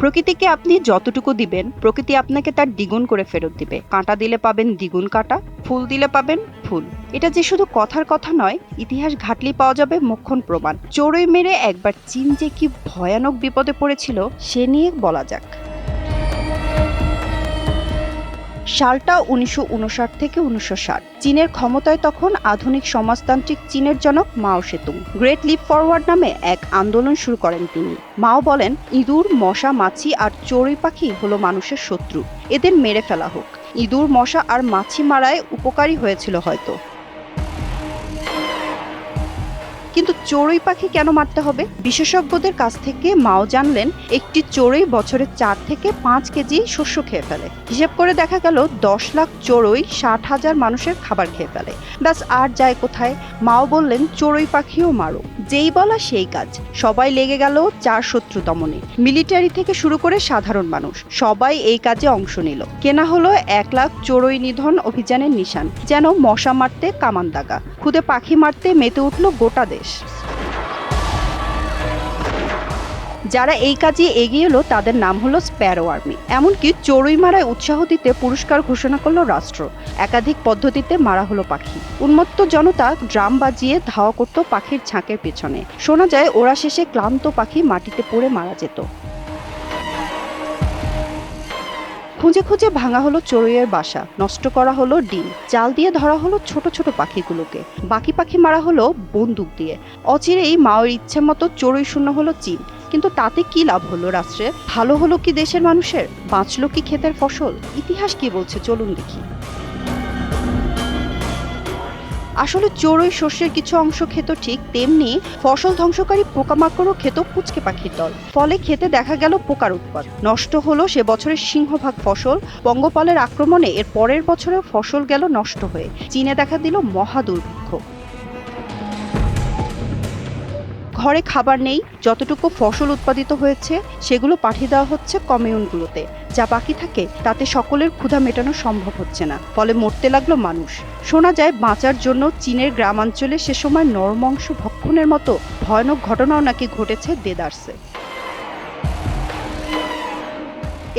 প্রকৃতিকে আপনি যতটুকু দিবেন প্রকৃতি আপনাকে তার দ্বিগুণ করে ফেরত দিবে। কাঁটা দিলে পাবেন দ্বিগুণ কাঁটা, ফুল দিলে পাবেন ফুল। এটা যে শুধু কথার কথা নয়, ইতিহাস ঘাটলে পাওয়া যাবে মোক্ষম প্রমাণ। চড়ুই মেরে একবার চীন যে কি ভয়ানক বিপদে পড়েছিল সে নিয়ে বলা যাক। সালটা ১৯৫৯ থেকে ১৯৬০। চীনের ক্ষমতায় তখন আধুনিক সমাজতান্ত্রিক চীনের জনক মাও সেতুং। গ্রেট লিপ ফরওয়ার্ড নামে এক আন্দোলন শুরু করেন তিনি। মাও বলেন, ইঁদুর, মশা, মাছি আর চড়ুই পাখি হলো মানুষের শত্রু, এদের মেরে ফেলা হোক। ইঁদুর, মশা আর মাছি মারায় উপকারী হয়েছিল হয়তো, কিন্তু চড়ুই পাখি কেন মারতে হবে? বিশেষজ্ঞদের কাছ থেকে মাও জানলেন একটি চড়ুই বছরে ৪ থেকে ৫ কেজি শস্য খেয়ে ফেলে। হিসেব করে দেখা গেল ১০ লাখ চড়ুই ৬০,০০০ মানুষের খাবার খেয়ে ফেলে। ব্যাস, আর যায় কোথায়? মাও বললেন চড়ুই পাখিও মারো। যেই বলা সেই কাজ। সবাই লেগে গেল চার শত্রু দমনে। মিলিটারি থেকে শুরু করে সাধারণ মানুষ সবাই এই কাজে অংশ নিল। কেনা হলো ১ লাখ চড়ুই নিধন অভিযানের নিশান। যেন মশা মারতে কামান দাগা, খুদে পাখি মারতে মেতে উঠল গোটা দেশ। যারা এই কাজে এগিয়ে এলো তাদের নাম হলো স্প্যারো আর্মি। এমনকি চড়ুই মারায় উৎসাহ দিতে পুরস্কার ঘোষণা করলো রাষ্ট্র। একাধিক পদ্ধতিতে মারা হলো পাখি। উন্মত্ত জনতা ড্রাম বাজিয়ে ধাওয়া করত পাখির ঝাঁকের পেছনে। শোনা যায় ওরা শেষে ক্লান্ত পাখি মাটিতে পড়ে মারা যেত। খুঁজে খুঁজে ভাঙা হলো চড়ুইয়ের বাসা, নষ্ট করা হলো ডিম, জাল দিয়ে ধরা হলো ছোট ছোট পাখিগুলোকে। বাকি পাখি মারা হলো বন্দুক দিয়ে। অচিরেই মাওয়ের ইচ্ছে মতো চড়ুই শূন্য হলো চীন। কিন্তু তাতে কি লাভ হলো রাষ্ট্রের? ভালো হলো কি দেশের মানুষের? বাঁচলো কি ক্ষেতের ফসল? ইতিহাস কি বলছে চলুন দেখি। আসলে চড়ুই শস্যের কিছু অংশ খেত ঠিক, তেমনি ফসল ধ্বংসকারী পোকামাকড়ও খেত পুচকে পাখির দল। ফলে খেতে দেখা গেল পোকার উৎপাত। নষ্ট হলো সে বছরের সিংহভাগ ফসল। পঙ্গপালের আক্রমণে এর পরের বছরে ফসল গেল নষ্ট হয়ে। চীনে দেখা দিল মহা দুর্ভিক্ষ। ঘরে খাবার নেই, যতটুকু ফসল উৎপাদিত হয়েছে সেগুলো পাঠিয়ে দেওয়া হচ্ছে কমিউনগুলোতে। যা বাকি থাকে তাতে সকলের ক্ষুধা মেটানো সম্ভব হচ্ছে না। ফলে মরতে লাগলো মানুষ। শোনা যায় বাঁচার জন্য চীনের গ্রামাঞ্চলে সে সময় নরমাংস ভক্ষণের মতো ভয়ানক ঘটনাও নাকি ঘটেছে দেদারসে।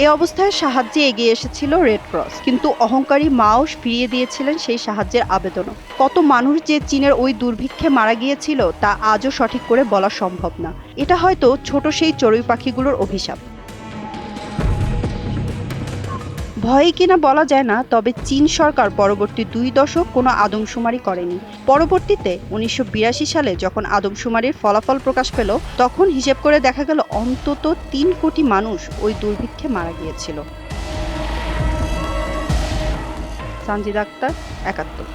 এ অবস্থায় সাহায্যে এগিয়ে এসেছিল রেড ক্রস, কিন্তু অহংকারী মাও ফিরিয়ে দিয়েছিলেন সেই সাহায্যের আবেদনও। কত মানুষ যে চীনের ওই দুর্ভিক্ষে মারা গিয়েছিল তা আজও সঠিক করে বলা সম্ভব না। এটা হয়তো ছোট সেই চড়ুই পাখিগুলোর অভিশাপ। ভয়ে কিনা বলা যায় না, তবে চীন সরকার পরবর্তী ২ দশক কোনো আদমশুমারি করেনি। পরবর্তীতে ১৯৮২ সালে যখন আদমশুমারির ফলাফল প্রকাশ পেল, তখন হিসেব করে দেখা গেল অন্তত ৩ কোটি মানুষ ওই দুর্ভিক্ষে মারা গিয়েছিল। সানজিদা আক্তার, ৭১।